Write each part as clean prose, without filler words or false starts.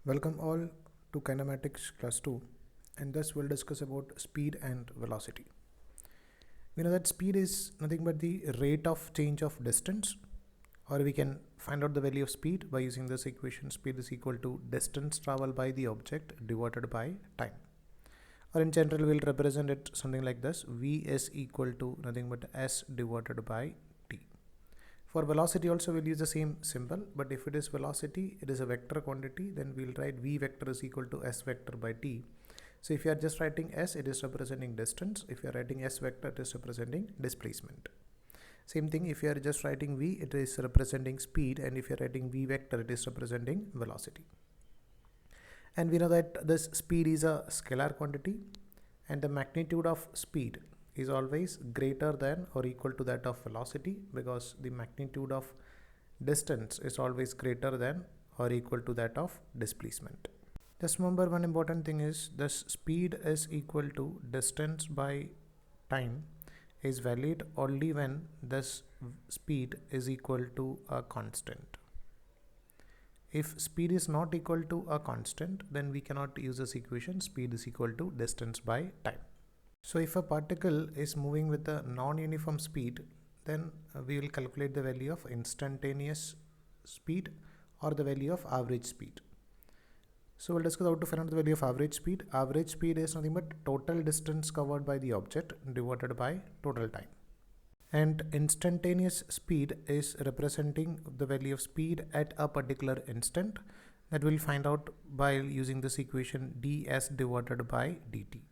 Welcome all to kinematics class 2, and thus we'll discuss about speed and velocity. We know that speed is nothing but the rate of change of distance, or we can find out the value of speed by using this equation: speed is equal to distance traveled by the object divided by time. Or in general we'll represent it something like this: v is equal to nothing but s divided by t. For velocity also we'll use the same symbol, but if it is velocity, it is a vector quantity, then we'll write v vector is equal to s vector by t. So if you are just writing s, it is representing distance. If you are writing s vector, it is representing displacement. Same thing, if you are just writing v, it is representing speed, and if you are writing v vector, it is representing velocity. And we know that this speed is a scalar quantity, and the magnitude of speed is always greater than or equal to that of velocity, because the magnitude of distance is always greater than or equal to that of displacement. Just remember one important thing is this: speed is equal to distance by time is valid only when this speed is equal to a constant. If speed is not equal to a constant, then we cannot use this equation speed is equal to distance by time. So if a particle is moving with a non-uniform speed, then we will calculate the value of instantaneous speed or the value of average speed. So we'll discuss how to find out the value of average speed. Average speed is nothing but total distance covered by the object divided by total time. And instantaneous speed is representing the value of speed at a particular instant, that we'll find out by using this equation ds divided by dt.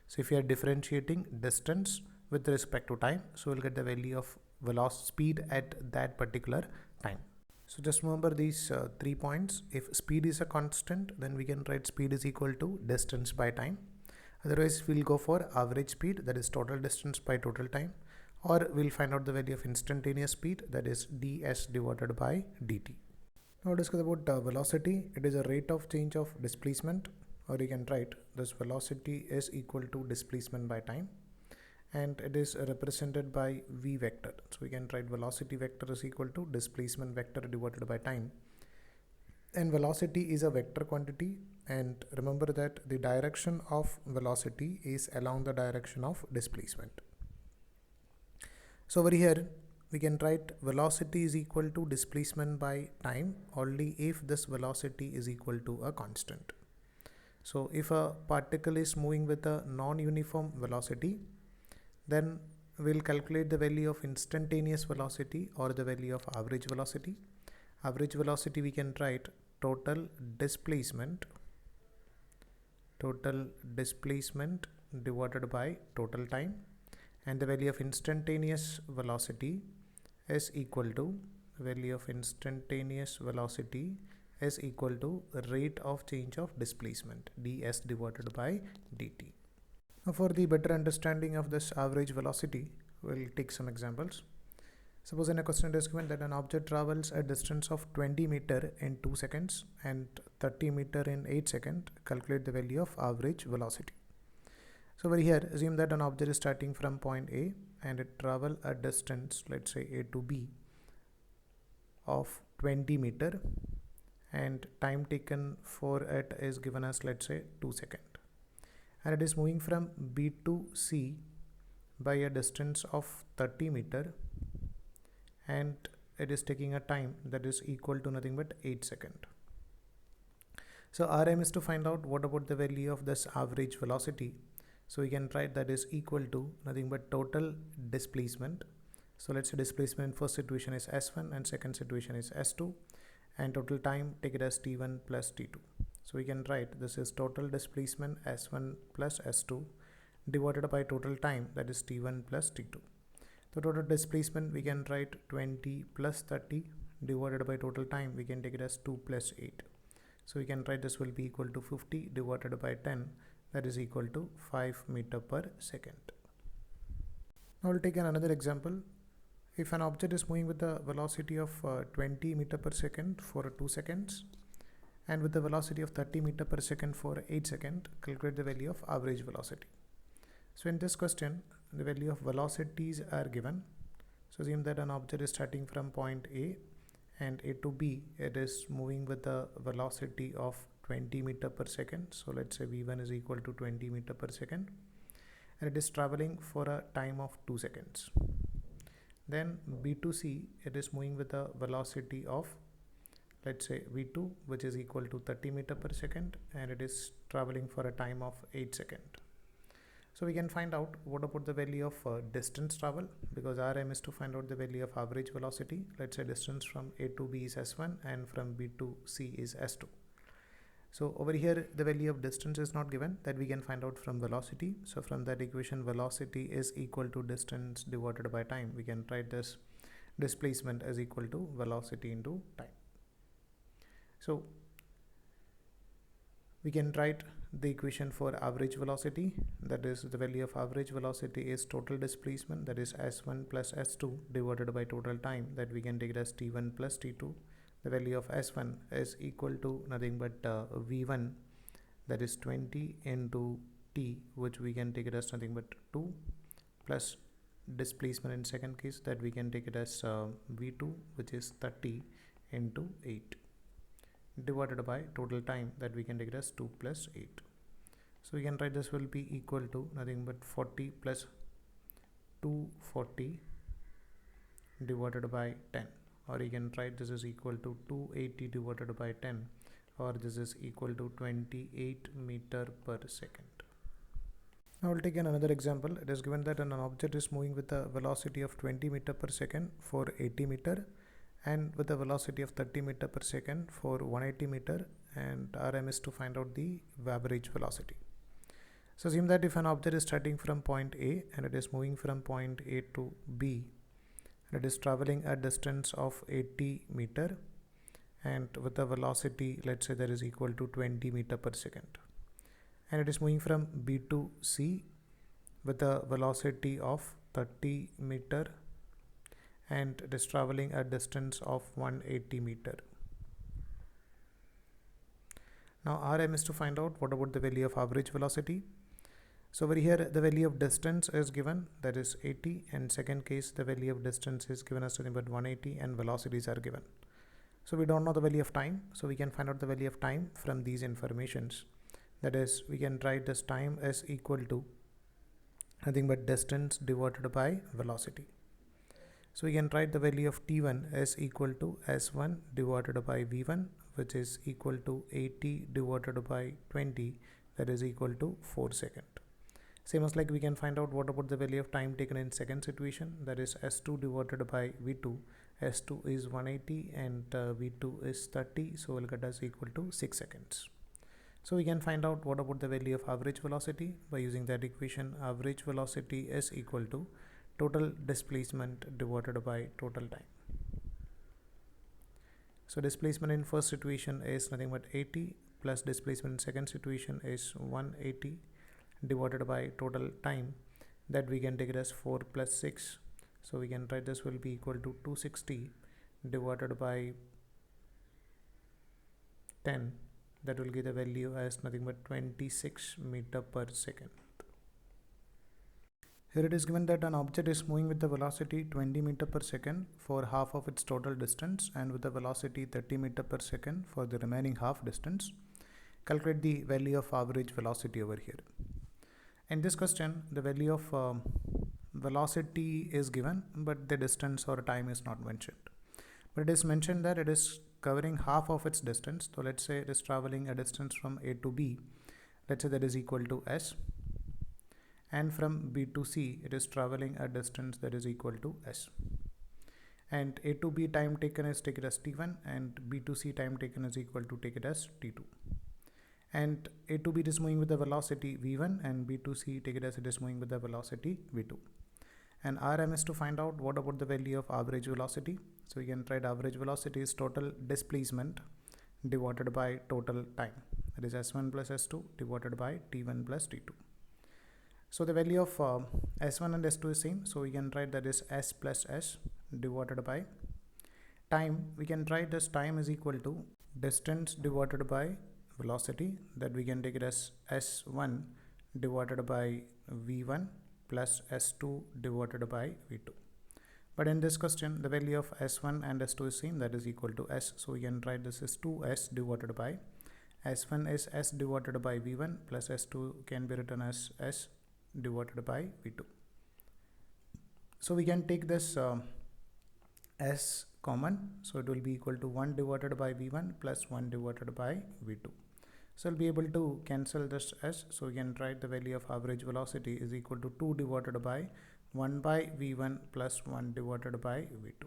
So if you are differentiating distance with respect to time, so we'll get the value of velocity speed at that particular time. So just remember these 3 points. If speed is a constant, then we can write speed is equal to distance by time. Otherwise we'll go for average speed, that is total distance by total time, or we'll find out the value of instantaneous speed, that is ds divided by dt. Now discuss about velocity. It is a rate of change of displacement, or you can write this: velocity is equal to displacement by time, and it is represented by v vector. So we can write velocity vector is equal to displacement vector divided by time. And velocity is a vector quantity, and remember that the direction of velocity is along the direction of displacement. So over here we can write velocity is equal to displacement by time only if this velocity is equal to a constant. So if a particle is moving with a non-uniform velocity, then we'll calculate the value of instantaneous velocity or the value of average velocity. Average velocity we can write total displacement divided by total time, and the value of instantaneous velocity is equal to rate of change of displacement, ds divided by dt. Now for the better understanding of this average velocity, we'll take some examples. Suppose in a question it is given that an object travels a distance of 20 meter in 2 seconds and 30 meter in 8 seconds. Calculate the value of average velocity. So over here, assume that an object is starting from point A and it travel a distance, let's say A to B, of 20 meter, and time taken for it is given as, let's say, 2 seconds. And it is moving from B to C by a distance of 30 meter, and it is taking a time that is equal to nothing but 8 seconds. So our aim is to find out what about the value of this average velocity. So we can write that is equal to nothing but total displacement. So let's say displacement in first situation is s1 and second situation is s2, and total time, take it as t1 plus t2. So we can write this is total displacement s1 plus s2 divided by total time, that is t1 plus t2. The total displacement we can write 20 plus 30 divided by total time, we can take it as 2 plus 8. So we can write this will be equal to 50 divided by 10, that is equal to 5 meter per second. Now we'll take another example. If an object is moving with a velocity of 20 meter per second for 2 seconds and with the velocity of 30 meter per second for 8 seconds, calculate the value of average velocity. So in this question, the value of velocities are given. So assume that an object is starting from point A and A to B, it is moving with a velocity of 20 meter per second. So let's say v1 is equal to 20 meter per second, and it is traveling for a time of 2 seconds. Then b2c, it is moving with a velocity of, let's say, v2, which is equal to 30 meter per second, and it is traveling for a time of 8 seconds. So we can find out what about the value of distance travel, because our aim is to find out the value of average velocity. Let's say distance from A to B is s1 and from B to C is s2. So over here the value of distance is not given, that we can find out from velocity. So from that equation, velocity is equal to distance divided by time. We can write this displacement as equal to velocity into time. So we can write the equation for average velocity, that is the value of average velocity is total displacement, that is s1 plus s2 divided by total time, that we can take it as t1 plus t2. The value of s1 is equal to nothing but v1, that is 20 into t, which we can take it as nothing but 2, plus displacement in second case, that we can take it as v2, which is 30 into 8, divided by total time, that we can take it as 2 plus 8. So we can write this will be equal to nothing but 40 plus 240 divided by 10, or you can write this is equal to 280 divided by 10, or this is equal to 28 meter per second. Now we'll take another example. It is given that an object is moving with a velocity of 20 meter per second for 80 meter, and with a velocity of 30 meter per second for 180 meter, and our aim is to find out the average velocity. So assume that if an object is starting from point A and it is moving from point A to B, and it is traveling a distance of 80 meter, and with a velocity, let's say, that is equal to 20 meter per second, and it is moving from B to C with a velocity of 30 meter, and it is traveling a distance of 180 meter. Now our aim is to find out what about the value of average velocity. So over here the value of distance is given, that is 80, and second case the value of distance is given as nothing but 180, and velocities are given. So we don't know the value of time, so we can find out the value of time from these informations. That is, we can write this time as equal to nothing but distance divided by velocity. So we can write the value of t1 as equal to s1 divided by v1, which is equal to 80 divided by 20, that is equal to 4 seconds. Same as like we can find out what about the value of time taken in second situation, that is s2 divided by v2. s2 is 180 and v2 is 30, so we'll get as equal to 6 seconds. So we can find out what about the value of average velocity by using that equation. Average velocity is equal to total displacement divided by total time. So displacement in first situation is nothing but 80, plus displacement in second situation is 180 divided by total time, that we can take it as 4 plus 6. So we can write this will be equal to 260 divided by 10, that will give the value as nothing but 26 meter per second. Here it is given that an object is moving with the velocity 20 meter per second for half of its total distance, and with the velocity 30 meter per second for the remaining half distance. Calculate the value of average velocity over here. In this question, the value of velocity is given, but the distance or time is not mentioned. But it is mentioned that it is covering half of its distance. So let's say it is traveling a distance from A to B. Let's say that is equal to s. And from B to C, it is traveling a distance that is equal to s. And A to B time taken is take it as t1, and B to C time taken is equal to take it as t2. And A to B is moving with the velocity v1, and B to C take it as it is moving with the velocity v2. And our aim is to find out what about the value of average velocity. So we can write average velocity is total displacement divided by total time, that is s1 plus s2 divided by t1 plus t2. So the value of s1 and s2 is same, so we can write that is s plus s divided by time. We can write this time is equal to distance divided by velocity, that we can take it as s1 divided by v1 plus s2 divided by v2. But in this question, the value of s1 and s2 is same, that is equal to s, so we can write this as 2s divided by S1 is S divided by V1 plus S2 can be written as S divided by V2. So we can take this S common, so it will be equal to 1 divided by V1 plus 1 divided by V2. So we'll be able to cancel this S, so we can write the value of average velocity is equal to 2 divided by 1 by V1 plus 1 divided by V2.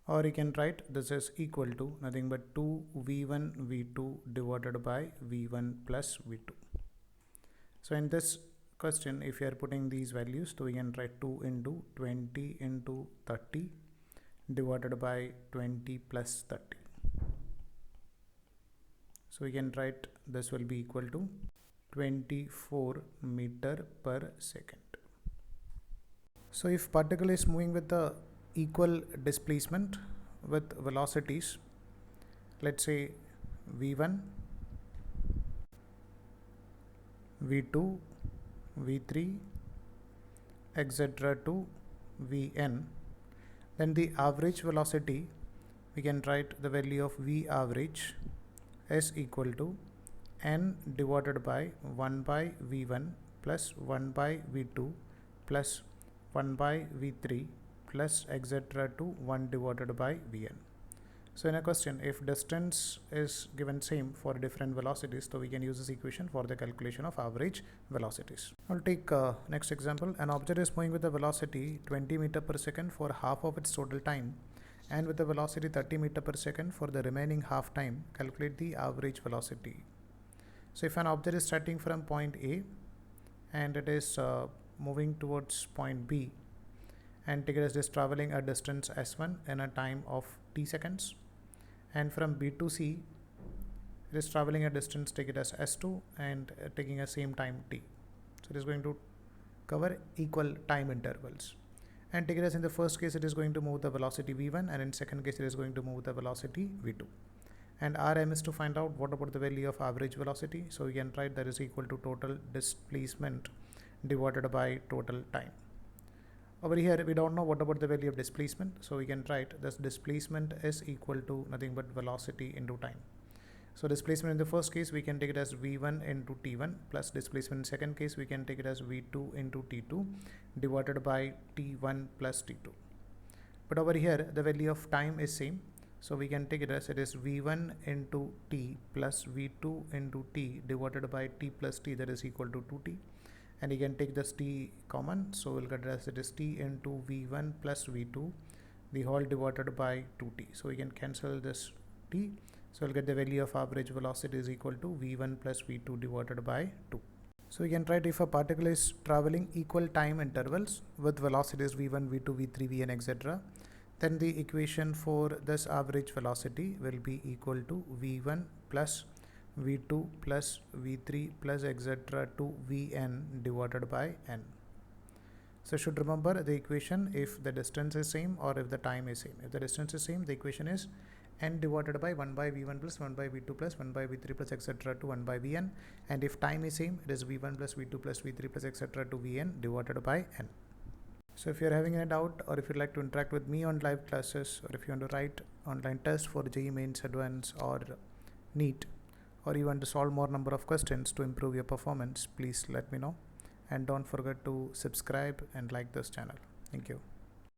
Or you can write this is equal to nothing but 2 V1 V2 divided by V1 plus V2. So in this question, if you are putting these values, so we can write 2 into 20 into 30 divided by 20 plus 30. So we can write this will be equal to 24 meter per second. So if particle is moving with the equal displacement with velocities, let's say V1, V2, V3, etc. to Vn, then the average velocity, we can write the value of V average is equal to n divided by 1 by V1 plus 1 by V2 plus 1 by V3 plus etc. to 1 divided by Vn. So in a question, if distance is given same for different velocities, so we can use this equation for the calculation of average velocities. I'll take next example. An object is moving with a velocity 20 meter per second for half of its total time and with a velocity 30 meter per second for the remaining half time. Calculate the average velocity. So if an object is starting from point A and it is moving towards point B, and take it as this traveling a distance s1 in a time of t seconds, and from B to C it is traveling a distance, take it as s2 and taking a same time t. So it is going to cover equal time intervals, and take it as in the first case it is going to move the velocity v1 and in second case it is going to move the velocity v2, and our aim is to find out what about the value of average velocity. So we can write that is equal to total displacement divided by total time. Over here we don't know what about the value of displacement, so we can write this displacement is equal to nothing but velocity into time. So displacement in the first case we can take it as v1 into t1 plus displacement in second case we can take it as v2 into t2 divided by t1 plus t2. But over here the value of time is same, so we can take it as it is v1 into t plus v2 into t divided by t plus t, that is equal to 2t. And you can take this t common, so we'll get it as it is t into v1 plus v2 the whole divided by 2t. So we can cancel this t, so we'll get the value of average velocity is equal to v1 plus v2 divided by 2. So we can write if a particle is traveling equal time intervals with velocities v1, v2, v3, vn, etc., then the equation for this average velocity will be equal to v1 plus v2 plus v3 plus etc. to vn divided by n. So should remember the equation if the distance is same or if the time is same. If the distance is same, the equation is n divided by 1 by v1 plus 1 by v2 plus 1 by v3 plus etc. to 1 by vn, and if time is same, it is v1 plus v2 plus v3 plus etc. to vn divided by n. So if you are having any doubt, or if you'd like to interact with me on live classes, or if you want to write online tests for JEE Mains Advanced or NEET, or you want to solve more number of questions to improve your performance, please let me know, and don't forget to subscribe and like this channel. Thank you.